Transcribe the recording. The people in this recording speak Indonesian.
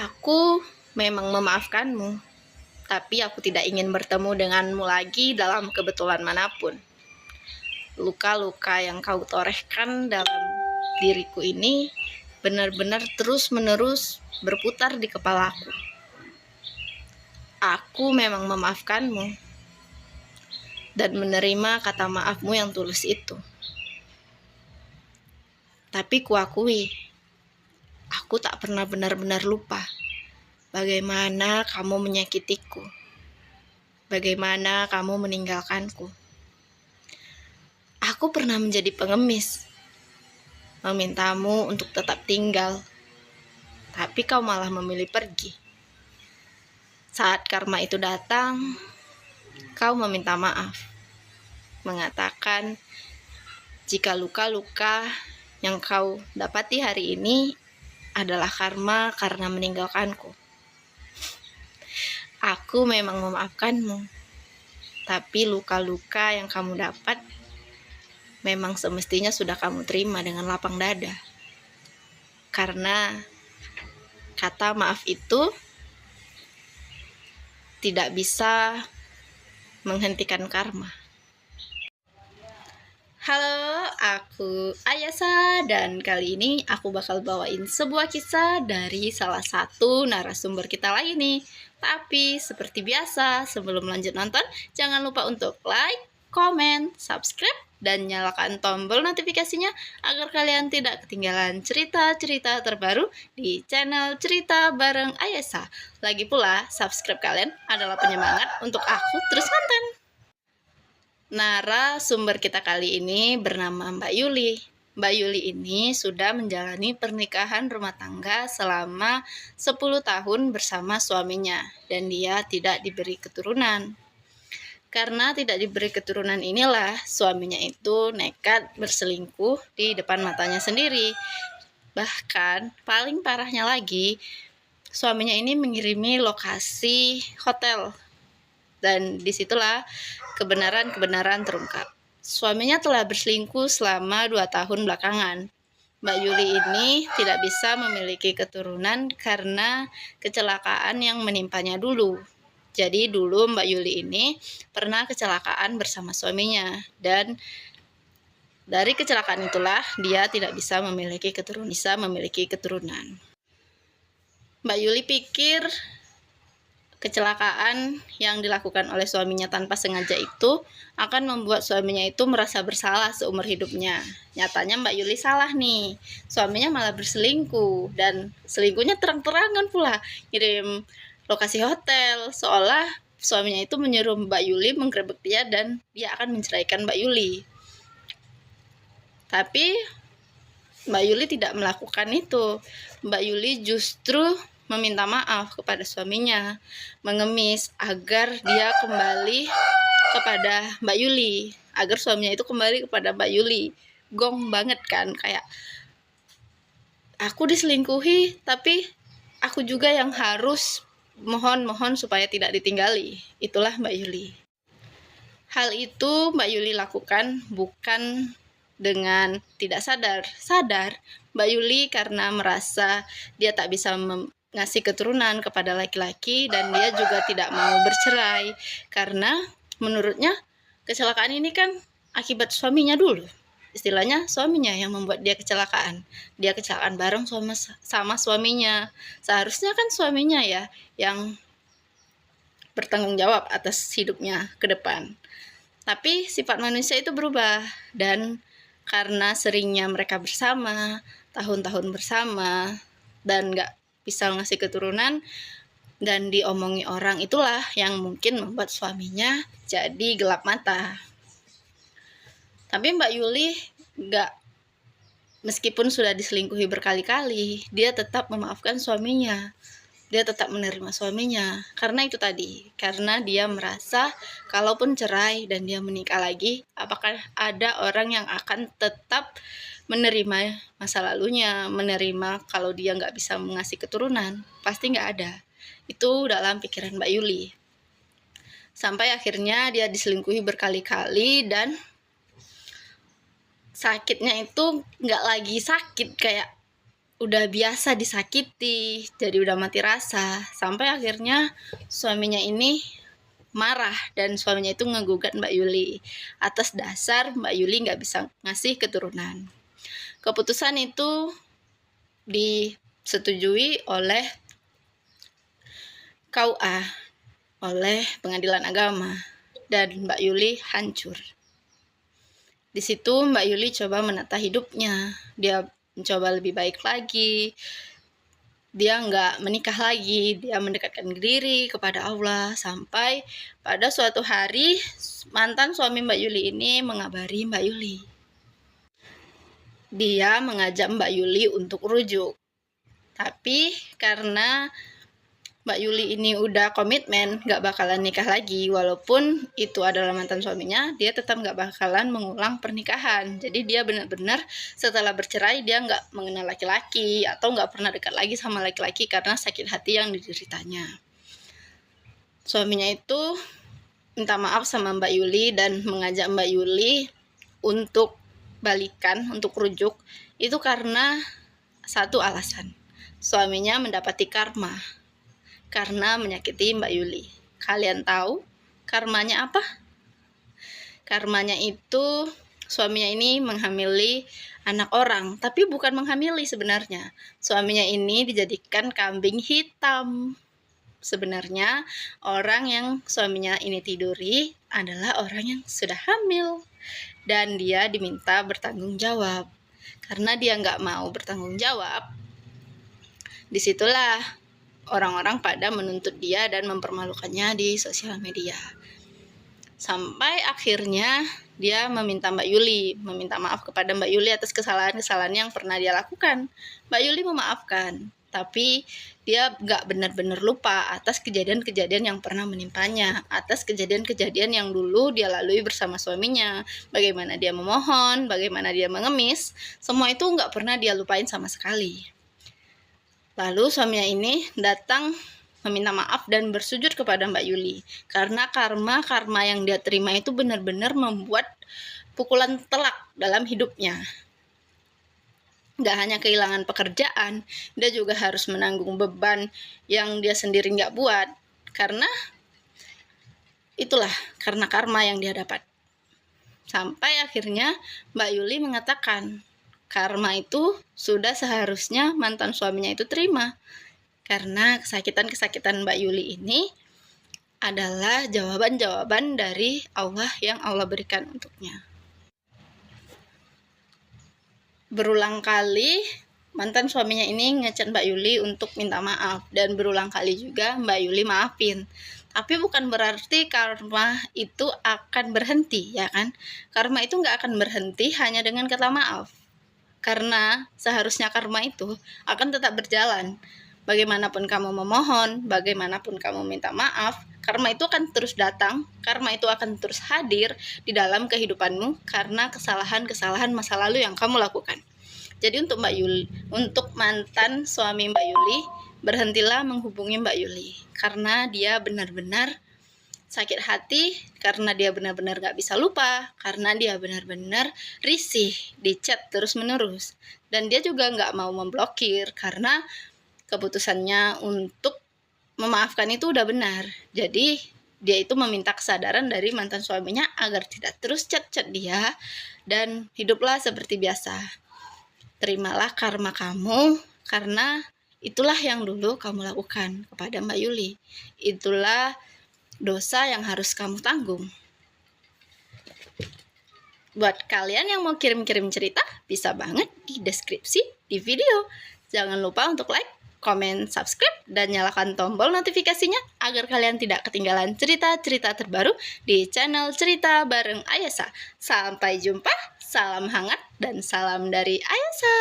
Aku memang memaafkanmu, tapi aku tidak ingin bertemu denganmu lagi dalam kebetulan manapun. Luka-luka yang kau torehkan dalam diriku ini benar-benar terus-menerus berputar di kepalaku. Aku memang memaafkanmu dan menerima kata maafmu yang tulus itu. Tapi kuakui, aku tak pernah benar-benar lupa bagaimana kamu menyakitiku, bagaimana kamu meninggalkanku. Aku pernah menjadi pengemis, memintamu untuk tetap tinggal, tapi kau malah memilih pergi. Saat karma itu datang, kau meminta maaf, mengatakan jika luka-luka yang kau dapati hari ini adalah karma karena meninggalkanku. Aku memang memaafkanmu, tapi luka-luka yang kamu dapat memang semestinya sudah kamu terima dengan lapang dada. Karena kata maaf itu tidak bisa menghentikan karma. Halo, aku Ayasa dan kali ini aku bakal bawain sebuah kisah dari salah satu narasumber kita lagi nih. Tapi seperti biasa, sebelum lanjut nonton, jangan lupa untuk like, komen, subscribe, dan nyalakan tombol notifikasinya agar kalian tidak ketinggalan cerita-cerita terbaru di channel Cerita Bareng Ayasa. Lagi pula, subscribe kalian adalah penyemangat untuk aku terus konten. Narasumber kita kali ini bernama Mbak Yuli. Mbak Yuli ini sudah menjalani pernikahan rumah tangga selama 10 tahun bersama suaminya dan dia tidak diberi keturunan. Karena tidak diberi keturunan inilah suaminya itu nekat berselingkuh di depan matanya sendiri. Bahkan paling parahnya lagi, suaminya ini mengirimi lokasi hotel. Dan disitulah kebenaran terungkap. Suaminya telah berselingkuh selama 2 tahun belakangan. Mbak Yuli ini tidak bisa memiliki keturunan karena kecelakaan yang menimpanya dulu. Jadi dulu Mbak Yuli ini pernah kecelakaan bersama suaminya. Dan dari kecelakaan itulah dia tidak bisa memiliki keturunan. Mbak Yuli pikir kecelakaan yang dilakukan oleh suaminya tanpa sengaja itu akan membuat suaminya itu merasa bersalah seumur hidupnya. Nyatanya Mbak Yuli salah nih. Suaminya malah berselingkuh dan selingkuhnya terang-terangan pula. Kirim lokasi hotel seolah suaminya itu menyuruh Mbak Yuli menggerebek dia dan dia akan menceraikan Mbak Yuli. Tapi Mbak Yuli tidak melakukan itu. Mbak Yuli justru meminta maaf kepada suaminya, mengemis agar dia kembali kepada Mbak Yuli, agar suaminya itu kembali kepada Mbak Yuli. Gong banget kan, kayak aku diselingkuhi tapi aku juga yang harus mohon supaya tidak ditinggali. Itulah Mbak Yuli. Hal itu Mbak Yuli lakukan bukan dengan tidak sadar Mbak Yuli karena merasa dia tak bisa ngasih keturunan kepada laki-laki dan dia juga tidak mau bercerai karena menurutnya kecelakaan ini kan akibat suaminya dulu. Istilahnya suaminya yang membuat dia kecelakaan. Dia kecelakaan bareng sama suaminya. Seharusnya kan suaminya ya yang bertanggung jawab atas hidupnya ke depan. Tapi sifat manusia itu berubah dan karena seringnya mereka bersama, tahun-tahun bersama dan gak bisa ngasih keturunan dan diomongi orang, itulah yang mungkin membuat suaminya jadi gelap mata. Tapi Mbak Yuli meskipun sudah diselingkuhi berkali-kali, dia tetap memaafkan suaminya. Dia tetap menerima suaminya. Karena itu tadi, karena dia merasa kalaupun cerai dan dia menikah lagi, apakah ada orang yang akan tetap menerima masa lalunya, menerima kalau dia nggak bisa mengasih keturunan? Pasti nggak ada. Itu dalam pikiran Mbak Yuli. Sampai akhirnya dia diselingkuhi berkali-kali dan sakitnya itu nggak lagi sakit kayak udah biasa disakiti, jadi udah mati rasa. Sampai akhirnya suaminya ini marah dan suaminya itu ngegugat Mbak Yuli atas dasar Mbak Yuli nggak bisa ngasih keturunan. Keputusan itu disetujui oleh KUA, oleh Pengadilan Agama, dan Mbak Yuli hancur. Di situ Mbak Yuli coba menata hidupnya, dia mencoba lebih baik lagi, dia nggak menikah lagi, dia mendekatkan diri kepada Allah, sampai pada suatu hari mantan suami Mbak Yuli ini mengabari Mbak Yuli. Dia mengajak Mbak Yuli untuk rujuk, tapi karena Mbak Yuli ini udah komitmen gak bakalan nikah lagi, walaupun itu adalah mantan suaminya, dia tetap gak bakalan mengulang pernikahan. Jadi dia benar-benar setelah bercerai dia gak mengenal laki-laki atau gak pernah dekat lagi sama laki-laki karena sakit hati yang dideritanya. Suaminya itu minta maaf sama Mbak Yuli dan mengajak Mbak Yuli untuk balikan, untuk rujuk, itu karena satu alasan. Suaminya mendapati karma karena menyakiti Mbak Yuli. Kalian tahu karmanya apa? Karmanya itu suaminya ini menghamili anak orang, tapi bukan menghamili sebenarnya. Suaminya ini dijadikan kambing hitam. Sebenarnya orang yang suaminya ini tiduri adalah orang yang sudah hamil dan dia diminta bertanggung jawab. Karena dia nggak mau bertanggung jawab, disitulah orang-orang pada menuntut dia dan mempermalukannya di sosial media. Sampai akhirnya dia meminta Mbak Yuli, meminta maaf kepada Mbak Yuli atas kesalahan-kesalahan yang pernah dia lakukan. Mbak Yuli memaafkan, tapi dia gak benar-benar lupa atas kejadian-kejadian yang pernah menimpanya, atas kejadian-kejadian yang dulu dia lalui bersama suaminya, bagaimana dia memohon, bagaimana dia mengemis, semua itu gak pernah dia lupain sama sekali. Lalu suaminya ini datang meminta maaf dan bersujud kepada Mbak Yuli karena karma yang dia terima itu benar-benar membuat pukulan telak dalam hidupnya. Gak hanya kehilangan pekerjaan, dia juga harus menanggung beban yang dia sendiri gak buat, karena itulah karena karma yang dia dapat. Sampai akhirnya Mbak Yuli mengatakan karma itu sudah seharusnya mantan suaminya itu terima, karena kesakitan-kesakitan Mbak Yuli ini adalah jawaban-jawaban dari Allah yang Allah berikan untuknya. Berulang kali mantan suaminya ini ngechat Mbak Yuli untuk minta maaf, dan berulang kali juga Mbak Yuli maafin. Tapi bukan berarti karma itu akan berhenti, ya kan? Karma itu nggak akan berhenti hanya dengan kata maaf. Karena seharusnya karma itu akan tetap berjalan. Bagaimanapun kamu memohon, bagaimanapun kamu minta maaf, karma itu akan terus datang, karma itu akan terus hadir di dalam kehidupanmu karena kesalahan-kesalahan masa lalu yang kamu lakukan. Jadi untuk Mbak Yuli, untuk mantan suami Mbak Yuli, berhentilah menghubungi Mbak Yuli karena dia benar-benar sakit hati, karena dia benar-benar gak bisa lupa, karena dia benar-benar risih di chat terus-menerus. Dan dia juga gak mau memblokir karena keputusannya untuk memaafkan itu udah benar. Jadi dia itu meminta kesadaran dari mantan suaminya agar tidak terus chat-chat dia dan hiduplah seperti biasa. Terimalah karma kamu karena itulah yang dulu kamu lakukan kepada Mbak Yuli. Itulah dosa yang harus kamu tanggung. Buat kalian yang mau kirim-kirim cerita, bisa banget di deskripsi di video. Jangan lupa untuk like, komen, subscribe, dan nyalakan tombol notifikasinya agar kalian tidak ketinggalan cerita-cerita terbaru di channel Cerita Bareng Ayasa. Sampai jumpa, salam hangat, dan salam dari Ayasa.